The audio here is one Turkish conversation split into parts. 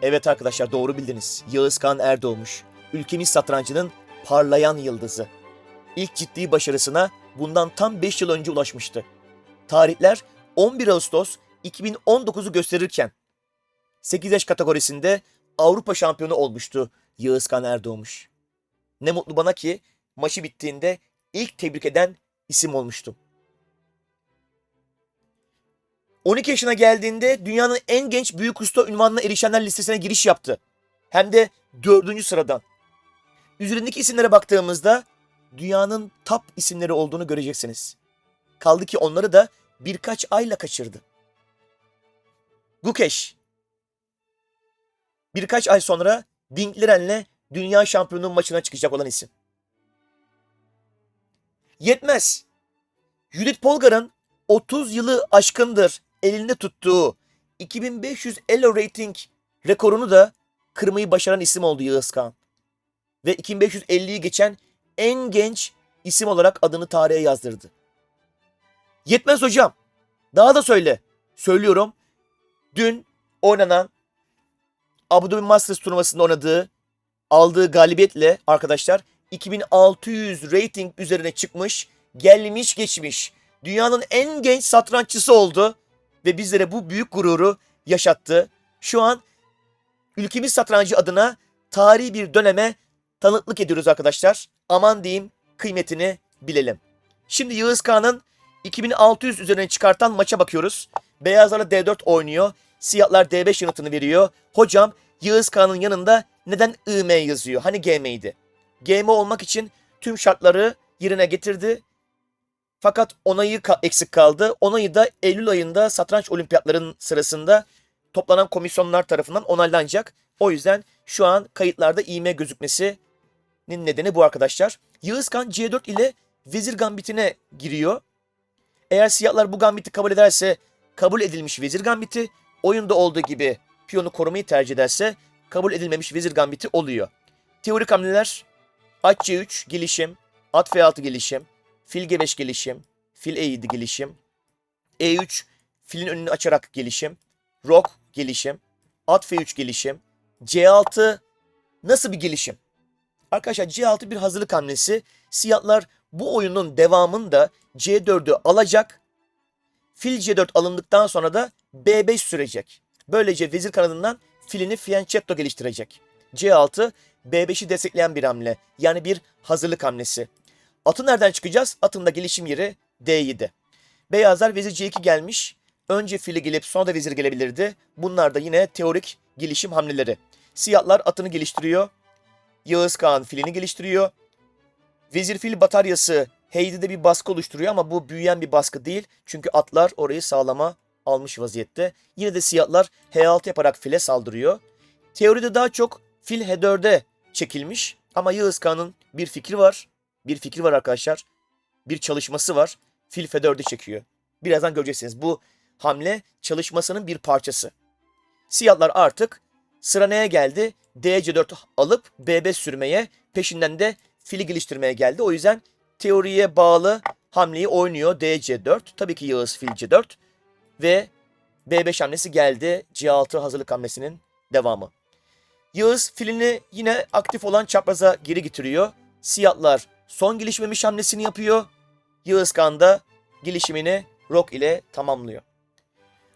Evet arkadaşlar, doğru bildiniz. Yağız Kağan Erdoğmuş. Ülkemiz satrancının parlayan yıldızı. İlk ciddi başarısına bundan tam 5 yıl önce ulaşmıştı. Tarihler 11 Ağustos 2019'u gösterirken 8 yaş kategorisinde Avrupa şampiyonu olmuştu Yağız Kağan Erdoğmuş. Ne mutlu bana ki maçı bittiğinde ilk tebrik eden isim olmuştum. 12 yaşına geldiğinde dünyanın en genç büyük usta unvanına erişenler listesine giriş yaptı. Hem de 4. sıradan. Üzerindeki isimlere baktığımızda dünyanın top isimleri olduğunu göreceksiniz. Kaldı ki onları da birkaç ayla kaçırdı. Gukesh. Birkaç ay sonra Dinkleren dünya şampiyonu maçına çıkacak olan isim. Yetmez. Judith Polgar'ın 30 yılı aşkındır elinde tuttuğu 2500 Elo rating rekorunu da kırmayı başaran isim oldu Yağız Kağan. Ve 2550'yi geçen en genç isim olarak adını tarihe yazdırdı. Yetmez hocam. Daha da söyle. Söylüyorum. Dün oynanan Abu Dhabi Masters turnuvasında aldığı galibiyetle arkadaşlar 2600 rating üzerine çıkmış, gelmiş geçmiş. Dünyanın en genç satranççısı oldu ve bizlere bu büyük gururu yaşattı. Şu an ülkemiz satrancı adına tarihi bir döneme tanıklık ediyoruz arkadaşlar. Aman diyeyim, kıymetini bilelim. Şimdi Yağız Kağan'ın 2600 üzerine çıkartan maça bakıyoruz. Beyazlar D4 oynuyor. Siyahlar D5 yanıtını veriyor. Hocam Yağız Kağan'ın yanında neden IM yazıyor? Hani GM'ydi? GM olmak için tüm şartları yerine getirdi. Fakat onayı eksik kaldı. Onayı da Eylül ayında satranç olimpiyatlarının sırasında toplanan komisyonlar tarafından onaylanacak. O yüzden şu an kayıtlarda IM gözükmesinin nedeni bu arkadaşlar. Yağız Kağan C4 ile vezir gambitine giriyor. Eğer siyahlar bu gambiti kabul ederse kabul edilmiş vezir gambiti, oyunda olduğu gibi piyonu korumayı tercih ederse kabul edilmemiş vezir gambiti oluyor. Teorik hamleler: at C3 gelişim, at F6 gelişim, fil G5 gelişim, fil E7 gelişim, E3 filin önünü açarak gelişim, rok gelişim, at F3 gelişim, C6 nasıl bir gelişim? Arkadaşlar C6 bir hazırlık hamlesi. Siyahlar bu oyunun devamında C4'ü alacak. Fil C4 alındıktan sonra da B5 sürecek. Böylece vezir kanadından filini fianchetto geliştirecek. C6 B5'i destekleyen bir hamle. Yani bir hazırlık hamlesi. Atı nereden çıkacağız? Atın da gelişim yeri D7. Beyazlar vezir C2 gelmiş. Önce fili gelip sonra da vezir gelebilirdi. Bunlar da yine teorik gelişim hamleleri. Siyahlar atını geliştiriyor. Yağız Kağan filini geliştiriyor. Vezir fil bataryası H7'de bir baskı oluşturuyor ama bu büyüyen bir baskı değil. Çünkü atlar orayı sağlama almış vaziyette. Yine de siyahlar H6 yaparak file saldırıyor. Teoride daha çok fil H4'e çekilmiş ama Yağız Kağan'ın bir fikri var. Bir fikri var arkadaşlar. Bir çalışması var. Fil F4'e çekiyor. Birazdan göreceksiniz. Bu hamle çalışmasının bir parçası. Siyahlar artık sıra neye geldi? DC4 alıp B5 sürmeye, peşinden de fili geliştirmeye geldi. O yüzden teoriye bağlı hamleyi oynuyor DC4. Tabii ki Yağız fil C4 ve B5 hamlesi geldi. C6 hazırlık hamlesinin devamı. Yağız filini yine aktif olan çapraza geri getiriyor. Siyahlar son gelişmemiş hamlesini yapıyor. Yağız Kağan da gelişimini rok ile tamamlıyor.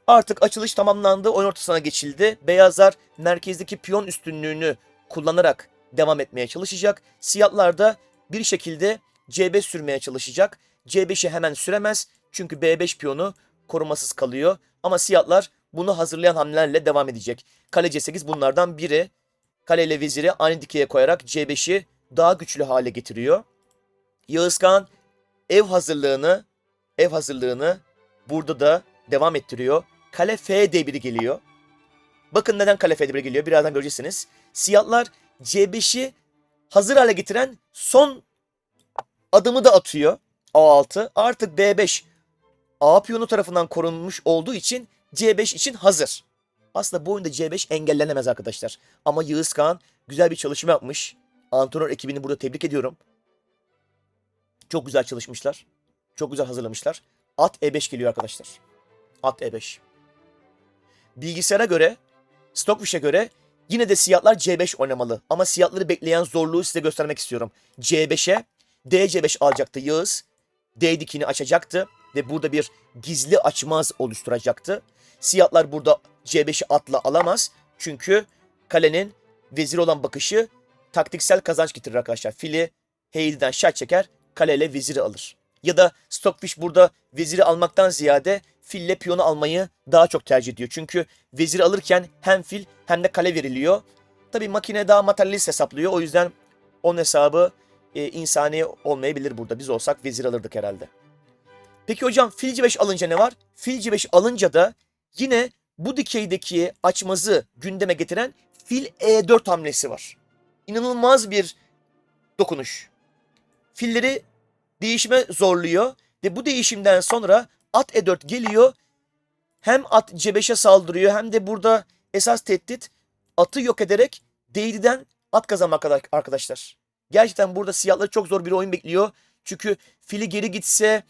Artık açılış tamamlandı. Oyun ortasına geçildi. Beyazlar merkezdeki piyon üstünlüğünü kullanarak devam etmeye çalışacak. Siyahlar da bir şekilde C5 sürmeye çalışacak. C5'i hemen süremez. Çünkü B5 piyonu korumasız kalıyor. Ama siyahlar bunu hazırlayan hamlelerle devam edecek. Kale C8 bunlardan biri. Kale ile veziri aynı dikeye koyarak C5'i daha güçlü hale getiriyor. Yağız Kağan ev hazırlığını burada da devam ettiriyor. Kale F D1 geliyor. Bakın neden kale F D1 geliyor. Birazdan göreceksiniz. Siyahlar C5'i hazır hale getiren son adımı da atıyor. A6. Artık B5 A piyonu tarafından korunmuş olduğu için C5 için hazır. Aslında bu oyunda C5 engellenemez arkadaşlar. Ama Yağız Kağan güzel bir çalışma yapmış. Antrenör ekibini burada tebrik ediyorum. Çok güzel çalışmışlar. Çok güzel hazırlamışlar. At E5 geliyor arkadaşlar. At E5. Bilgisayara göre, Stockfish'e göre Yine de siyahlar C5 oynamalı. Ama siyahları bekleyen zorluğu size göstermek istiyorum. C5'e DC5 alacaktı Yağız. D dikini açacaktı. Ve burada bir gizli açmaz oluşturacaktı. Siyahlar burada C5'i atla alamaz. Çünkü kalenin vezir olan bakışı taktiksel kazanç getirir arkadaşlar. Fili H7'den şah çeker. Kaleyle veziri alır. Ya da Stockfish burada veziri almaktan ziyade fille piyonu almayı daha çok tercih ediyor. Çünkü veziri alırken hem fil hem de kale veriliyor. Tabii makine daha materyalist hesaplıyor. O yüzden onun hesabı insani olmayabilir burada. Biz olsak vezir alırdık herhalde. Peki hocam fil C5 alınca ne var? Fil C5 alınca da yine bu dikeydeki açmazı gündeme getiren fil E4 hamlesi var. İnanılmaz bir dokunuş. Filleri değişime zorluyor ve bu değişimden sonra at E4 geliyor. Hem at C5'e saldırıyor hem de burada esas tehdit atı yok ederek D7'den at kazanmak arkadaşlar. Gerçekten burada siyahları çok zor bir oyun bekliyor. Çünkü fili geri gitse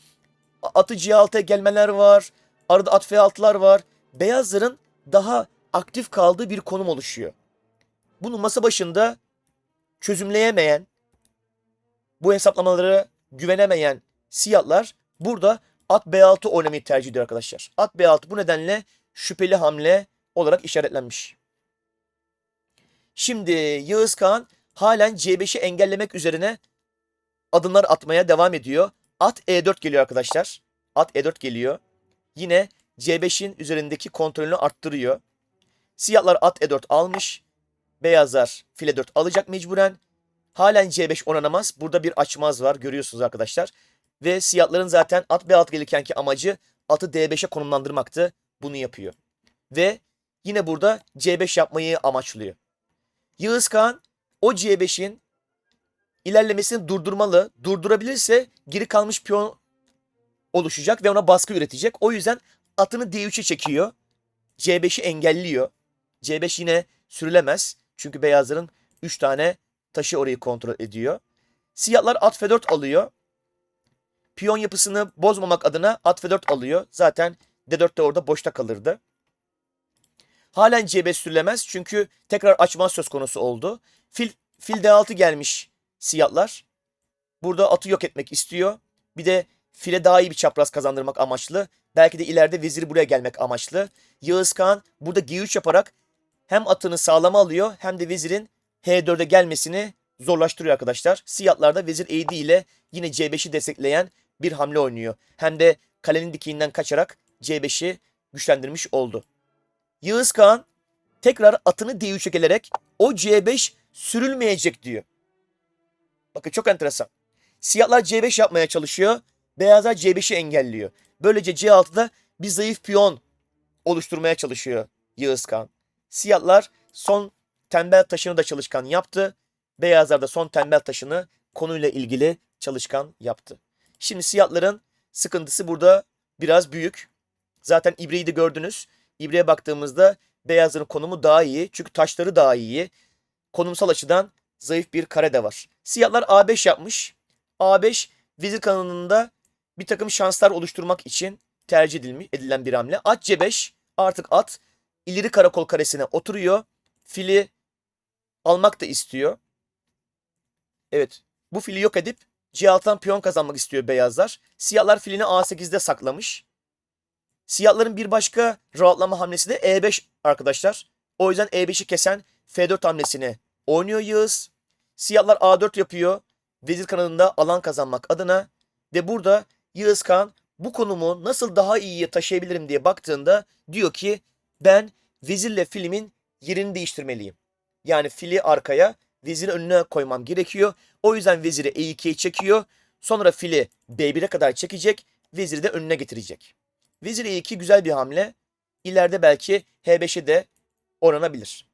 atı C6'ya gelmeler var. Arada at F6'lar var. Beyazların daha aktif kaldığı bir konum oluşuyor. Bunu masa başında çözümleyemeyen, bu hesaplamalara güvenemeyen siyahlar burada at B6 oynamayı tercih ediyor arkadaşlar. At B6 bu nedenle şüpheli hamle olarak işaretlenmiş. Şimdi Yağız Kağan halen C5'i engellemek üzerine adımlar atmaya devam ediyor. At E4 geliyor arkadaşlar. At E4 geliyor. Yine C5'in üzerindeki kontrolünü arttırıyor. Siyahlar at E4 almış. Beyazlar file 4 alacak mecburen. Halen C5 oynanamaz. Burada bir açmaz var görüyorsunuz arkadaşlar. Ve siyahların zaten at B6 gelirkenki amacı atı D5'e konumlandırmaktı. Bunu yapıyor. Ve yine burada C5 yapmayı amaçlıyor. Yağız Kağan o C5'in ilerlemesini durdurmalı. Durdurabilirse geri kalmış piyon oluşacak ve ona baskı üretecek. O yüzden atını D3'e çekiyor. C5'i engelliyor. C5 yine sürülemez. Çünkü beyazların 3 tane taşı orayı kontrol ediyor. Siyahlar at F4 alıyor. Piyon yapısını bozmamak adına at F4 alıyor. Zaten D4 de orada boşta kalırdı. Halen C5 sürülemez çünkü tekrar açma söz konusu oldu. Fil D6 gelmiş siyahlar. Burada atı yok etmek istiyor. Bir de file daha iyi bir çapraz kazandırmak amaçlı. Belki de ileride veziri buraya gelmek amaçlı. Yağız Kağan burada G3 yaparak hem atını sağlama alıyor hem de vezirin H4'e gelmesini zorlaştırıyor arkadaşlar. Siyahlar da vezir E7 ile yine C5'i destekleyen bir hamle oynuyor. Hem de kalenin dikiğinden kaçarak C5'i güçlendirmiş oldu. Yağız Kağan tekrar atını D3'e gelerek o C5 sürülmeyecek diyor. Bakın çok enteresan. Siyahlar C5 yapmaya çalışıyor. Beyazlar C5'i engelliyor. Böylece C6'da bir zayıf piyon oluşturmaya çalışıyor Yağız Kağan. Siyahlar son tembel taşını da çalışkan yaptı. Beyazlar da son tembel taşını konuyla ilgili çalışkan yaptı. Şimdi siyahların sıkıntısı burada biraz büyük. Zaten İbre'yi de gördünüz. İbre'ye baktığımızda beyazların konumu daha iyi. Çünkü taşları daha iyi. Konumsal açıdan zayıf bir kare de var. Siyahlar A5 yapmış. A5 vezir kanalında bir takım şanslar oluşturmak için tercih edilen bir hamle. At C5 artık at ileri karakol karesine oturuyor. Fili almak da istiyor. Evet bu fili yok edip C6'dan piyon kazanmak istiyor beyazlar. Siyahlar filini A8'de saklamış. Siyahların bir başka rahatlama hamlesi de E5 arkadaşlar. O yüzden E5'i kesen F4 hamlesini oynuyor Yağız. Siyahlar A4 yapıyor. Vezir kanadında alan kazanmak adına. Ve burada Yağız Kağan bu konumu nasıl daha iyiye taşıyabilirim diye baktığında diyor ki ben vezirle filimin yerini değiştirmeliyim. Yani fili arkaya, veziri önüne koymam gerekiyor. O yüzden veziri E2'ye çekiyor. Sonra fili B1'e kadar çekecek. Veziri de önüne getirecek. Vezir E2 güzel bir hamle. İleride belki H5'e de oynanabilir.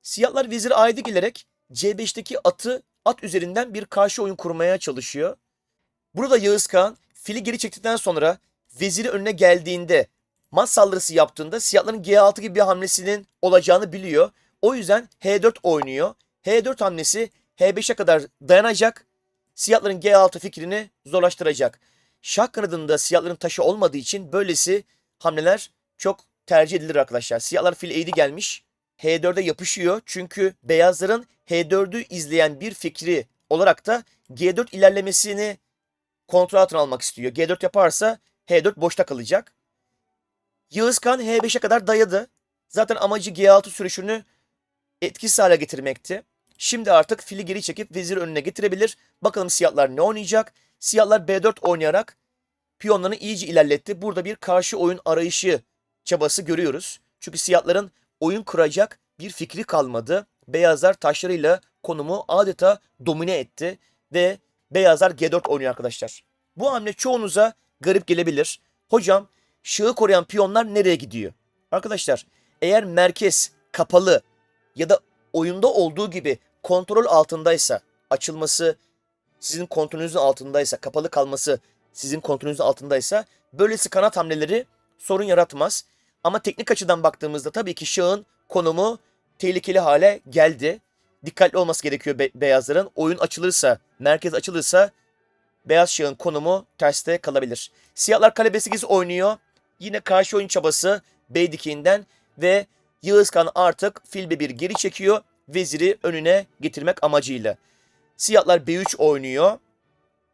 Siyahlar vezir A7 gelerek C5'teki atı at üzerinden bir karşı oyun kurmaya çalışıyor. Burada Yağız Kağan fili geri çektikten sonra veziri önüne geldiğinde mat saldırısı yaptığında siyahların G6 gibi bir hamlesinin olacağını biliyor. O yüzden H4 oynuyor. H4 hamlesi H5'e kadar dayanacak. Siyahların G6 fikrini zorlaştıracak. Şah kanadında siyahların taşı olmadığı için böylesi hamleler çok tercih edilir arkadaşlar. Siyahlar fil E7 gelmiş. H4'e yapışıyor. Çünkü beyazların H4'ü izleyen bir fikri olarak da G4 ilerlemesini kontrol altına almak istiyor. G4 yaparsa H4 boşta kalacak. Yağız Kağan H5'e kadar dayadı. Zaten amacı G6 sürüşünü etkisiz hale getirmekti. Şimdi artık fili geri çekip vezir önüne getirebilir. Bakalım siyahlar ne oynayacak? Siyahlar B4 oynayarak piyonlarını iyice ilerletti. Burada bir karşı oyun arayışı çabası görüyoruz. Çünkü siyahların oyun kuracak bir fikri kalmadı. Beyazlar taşlarıyla konumu adeta domine etti ve beyazlar G4 oynuyor arkadaşlar. Bu hamle çoğunuza garip gelebilir. Hocam şahı koruyan piyonlar nereye gidiyor? Arkadaşlar eğer merkez kapalı ya da oyunda olduğu gibi kontrol altındaysa, açılması sizin kontrolünüzün altındaysa, kapalı kalması sizin kontrolünüzün altındaysa böylesi kanat hamleleri sorun yaratmaz. Ama teknik açıdan baktığımızda tabii ki şahın konumu tehlikeli hale geldi. Dikkatli olması gerekiyor beyazların. Oyun açılırsa, merkez açılırsa beyaz şahın konumu terste kalabilir. Siyahlar kale B8 oynuyor. Yine karşı oyun çabası B dikiğinden ve Yağız Kağan artık fil B1 geri çekiyor. Veziri önüne getirmek amacıyla. Siyahlar B3 oynuyor.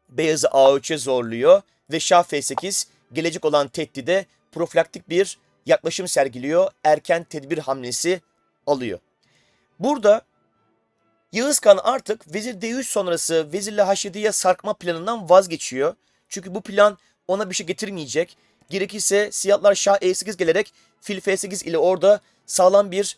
Beyazı A3'e zorluyor ve Şah F8 gelecek olan tehdide profilaktik bir yaklaşım sergiliyor. Erken tedbir hamlesi alıyor. Burada Yağız Kağan artık Vezir D3 sonrası Vezirle H7'ye sarkma planından vazgeçiyor. Çünkü bu plan ona bir şey getirmeyecek. Gerekirse siyahlar Şah E8 gelerek Fil F8 ile orada sağlam bir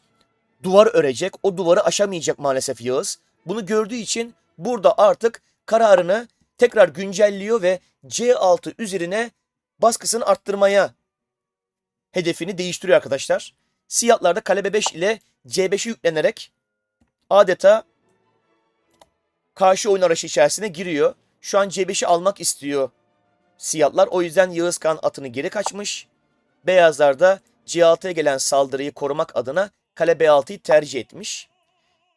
duvar örecek. O duvarı aşamayacak maalesef Yağız. Bunu gördüğü için burada artık kararını tekrar güncelliyor ve C6 üzerine baskısını arttırmaya hedefini değiştiriyor arkadaşlar. Siyahlar da kale B5 ile C5'e yüklenerek adeta karşı oyun arayışı içerisine giriyor. Şu an C5'i almak istiyor siyahlar. O yüzden Yağız Kağan atını geri kaçmış. Beyazlar da C6'ya gelen saldırıyı korumak adına kale B6'yı tercih etmiş.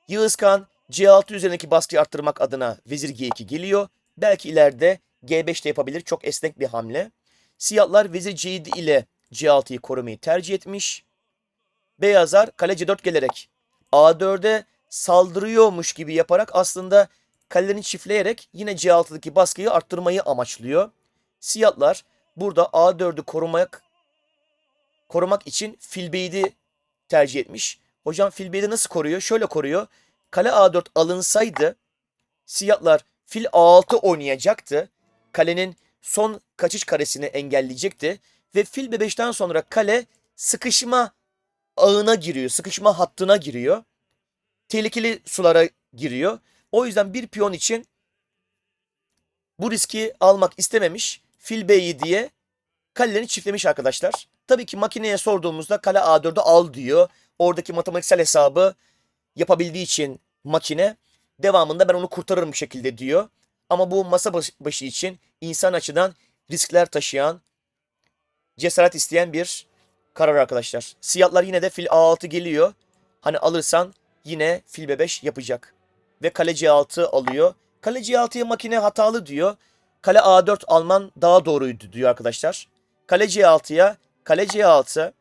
Yağız Kağan C6 üzerindeki baskıyı arttırmak adına Vezir G2 geliyor. Belki ileride G5 de yapabilir. Çok esnek bir hamle. Siyahlar Vezir C7 ile C6'yı korumayı tercih etmiş. Beyazlar kale C4 gelerek A4'e saldırıyormuş gibi yaparak aslında kalelerini çiftleyerek yine C6'daki baskıyı arttırmayı amaçlıyor. Siyahlar burada A4'ü korumak için fil B7 tercih etmiş. Hocam fil B7 nasıl koruyor? Şöyle koruyor. Kale A4 alınsaydı siyahlar fil A6 oynayacaktı. Kalenin son kaçış karesini engelleyecekti. Ve fil B5'ten sonra kale sıkışma ağına giriyor. Sıkışma hattına giriyor. Tehlikeli sulara giriyor. O yüzden bir piyon için bu riski almak istememiş. Fil B7'ye kalelerini çiftlemiş arkadaşlar. Tabii ki makineye sorduğumuzda kale A4'ü al diyor. Oradaki matematiksel hesabı yapabildiği için makine devamında ben onu kurtarırım bir şekilde diyor. Ama bu masa başı için insan açıdan riskler taşıyan, cesaret isteyen bir karar arkadaşlar. Siyahlar yine de fil A6 geliyor. Hani alırsan yine fil B5 yapacak. Ve kale C6 alıyor. Kale C6'ya makine hatalı diyor. Kale A4 alman daha doğruydu diyor arkadaşlar. Kale C6'ya kale C6,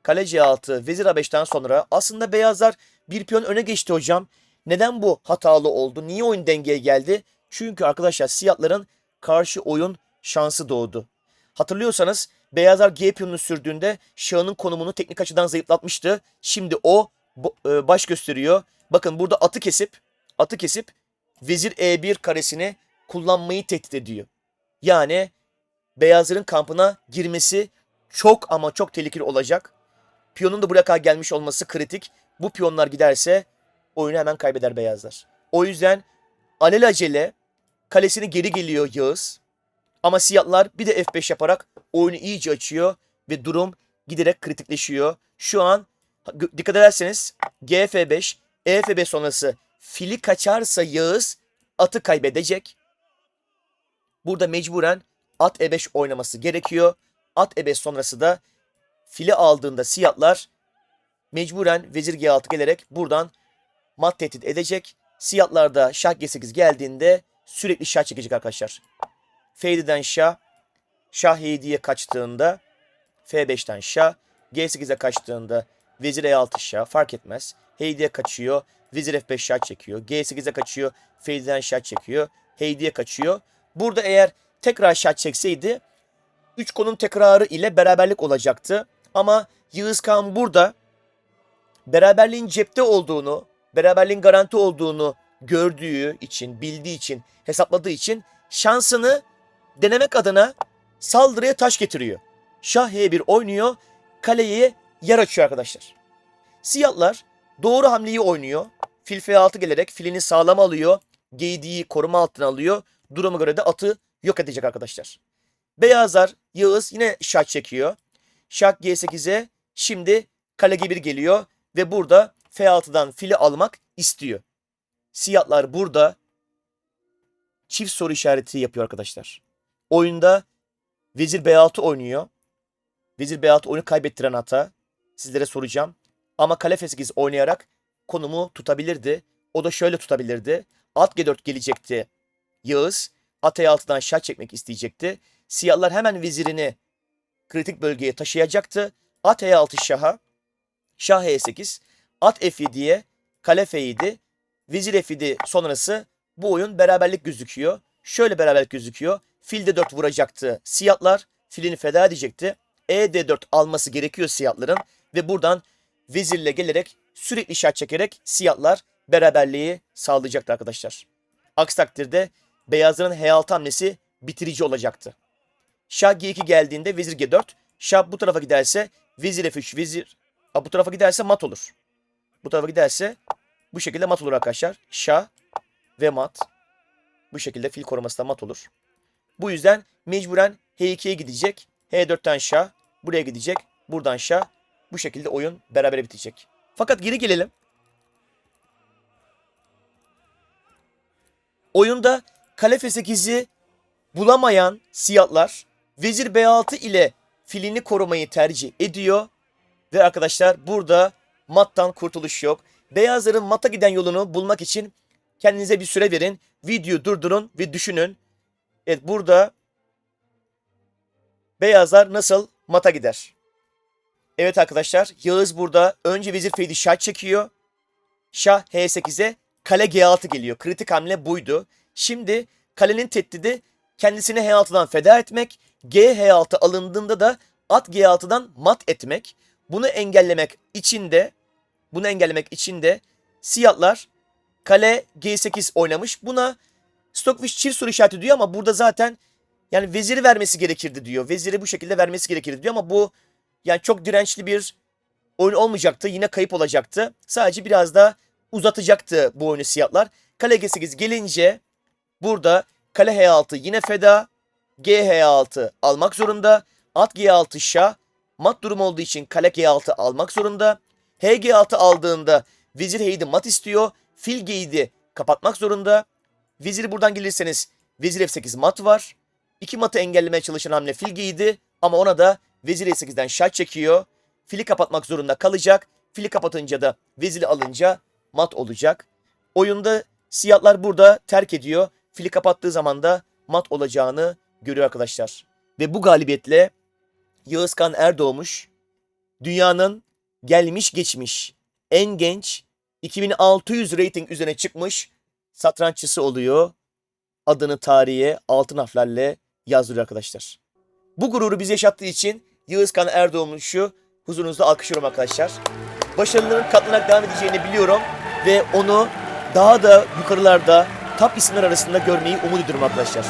kale C6, Vezir A5'ten sonra aslında beyazlar bir piyon öne geçti hocam. Neden bu hatalı oldu? Niye oyun dengeye geldi? Çünkü arkadaşlar siyahların karşı oyun şansı doğdu. Hatırlıyorsanız beyazlar G piyonunu sürdüğünde şahının konumunu teknik açıdan zayıflatmıştı. Şimdi o baş gösteriyor. Bakın burada atı kesip Vezir E1 karesini kullanmayı tehdit ediyor. Yani beyazların kampına girmesi çok ama çok tehlikeli olacak. Piyonun da buraya kadar gelmiş olması kritik. Bu piyonlar giderse oyunu hemen kaybeder beyazlar. O yüzden alelacele kalesini geri geliyor Yağız. Ama siyahlar bir de F5 yaparak oyunu iyice açıyor ve durum giderek kritikleşiyor. Şu an dikkat ederseniz GF5, EF5 sonrası fili kaçarsa Yağız atı kaybedecek. Burada mecburen at E5 oynaması gerekiyor. At E5 sonrası da fili aldığında siyahlar mecburen Vezir G6 gelerek buradan mat tehdit edecek. Siyahlar da Şah G8 geldiğinde sürekli şah çekecek arkadaşlar. F7'den Şah, Şah 7'ye kaçtığında F5'ten Şah, G8'e kaçtığında Vezir E6 şah fark etmez. H7'ye kaçıyor. Vezir F5 şah çekiyor. G8'e kaçıyor. F7'den şah çekiyor. H7'ye kaçıyor. Burada eğer tekrar şah çekseydi 3 konum tekrarı ile beraberlik olacaktı. Ama Yağız Kağan burada beraberliğin cepte olduğunu, beraberliğin garanti olduğunu gördüğü için, bildiği için, hesapladığı için şansını denemek adına saldırıya taş getiriyor. Şah H1 oynuyor, kaleye yer açıyor arkadaşlar. Siyahlar doğru hamleyi oynuyor. Fil F6 gelerek filini sağlam alıyor. G7'yi koruma altına alıyor. Duruma göre de atı yok edecek arkadaşlar. Beyazlar, Yağız yine şah çekiyor. Şah G8'e şimdi kale G1 geliyor ve burada F6'dan fili almak istiyor. Siyahlar burada çift soru işareti yapıyor arkadaşlar. Oyunda Vezir B6 oynuyor. Vezir B6 oyunu kaybettiren hata. Sizlere soracağım. Ama kale F8 oynayarak konumu tutabilirdi. O da şöyle tutabilirdi. At G4 gelecekti Yağız. At E6'dan şah çekmek isteyecekti. Siyahlar hemen vezirini kritik bölgeye taşıyacaktı. At E6 şaha. Şah H8. At F7'ye. Kale F7. Vezir F7 sonrası bu oyun beraberlik gözüküyor. Şöyle beraberlik gözüküyor. Fil D4 vuracaktı siyahlar. Filini feda edecekti. E D4 alması gerekiyor siyahların. Ve buradan vezirle gelerek sürekli şah çekerek siyahlar beraberliği sağlayacaktı arkadaşlar. Aksi takdirde beyazların H6 hamlesi bitirici olacaktı. Şah G2 geldiğinde vezir G4. Şah bu tarafa giderse vezir F3 vezir. Bu tarafa giderse mat olur. Bu tarafa giderse bu şekilde mat olur arkadaşlar. Şah ve mat. Bu şekilde fil koruması da mat olur. Bu yüzden mecburen H2'ye gidecek. H4'ten şah. Buraya gidecek. Buradan şah. Bu şekilde oyun beraber bitecek. Fakat geri gelelim. Oyunda kale F8'i bulamayan siyahlar vezir B6 ile filini korumayı tercih ediyor. Ve arkadaşlar burada mattan kurtuluş yok. Beyazların mata giden yolunu bulmak için kendinize bir süre verin. Videoyu durdurun ve düşünün. Evet, burada beyazlar nasıl mata gider? Evet arkadaşlar, Yağız burada önce vezir F7 şah çekiyor. Şah H8'e kale G6 geliyor. Kritik hamle buydu. Şimdi kalenin tehdidi kendisini H6'dan feda etmek. G H6 alındığında da at G6'dan mat etmek. Bunu engellemek için de siyahlar kale G8 oynamış. Buna Stockfish çift soru işareti diyor ama burada zaten yani veziri vermesi gerekirdi diyor. Veziri bu şekilde vermesi gerekirdi diyor ama bu yani çok dirençli bir oyun olmayacaktı. Yine kayıp olacaktı. Sadece biraz da uzatacaktı bu oyunu siyahlar. Kale G8 gelince burada kale H6 yine feda. G H6 almak zorunda. At G6 şah. Mat durum olduğu için kale G6 almak zorunda. H G6 aldığında vezir H7 mat istiyor. Fil G7 kapatmak zorunda. Veziri buradan gelirseniz vezir F8 mat var. İki matı engellemeye çalışan hamle fil G7 ama ona da vezir E8'den şah çekiyor. Fili kapatmak zorunda kalacak. Fili kapatınca da veziri alınca mat olacak. Oyunda siyahlar burada terk ediyor. Fili kapattığı zaman da mat olacağını görüyor arkadaşlar. Ve bu galibiyetle Yağız Kağan Erdoğmuş dünyanın gelmiş geçmiş en genç 2600 rating üzerine çıkmış satranççısı oluyor. Adını tarihe altın harflerle yazdırıyor arkadaşlar. Bu gururu bize yaşattığı için Yağız Kağan Erdoğmuş'u huzurunuzda alkışlıyorum arkadaşlar. Başarıların katlanarak devam edeceğini biliyorum ve onu daha da yukarılarda top isimler arasında görmeyi umut ediyorum arkadaşlar.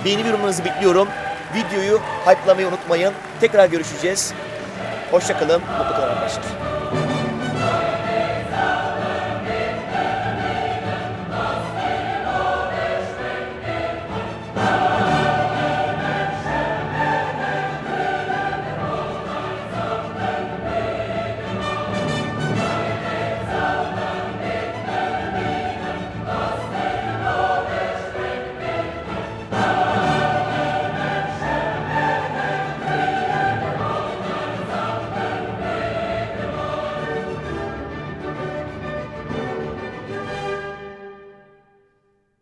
Beğeni ve yorumlarınızı bekliyorum. Videoyu hype'lamayı unutmayın. Tekrar görüşeceğiz. Hoşça kalın. Mutlu kalın arkadaşlar.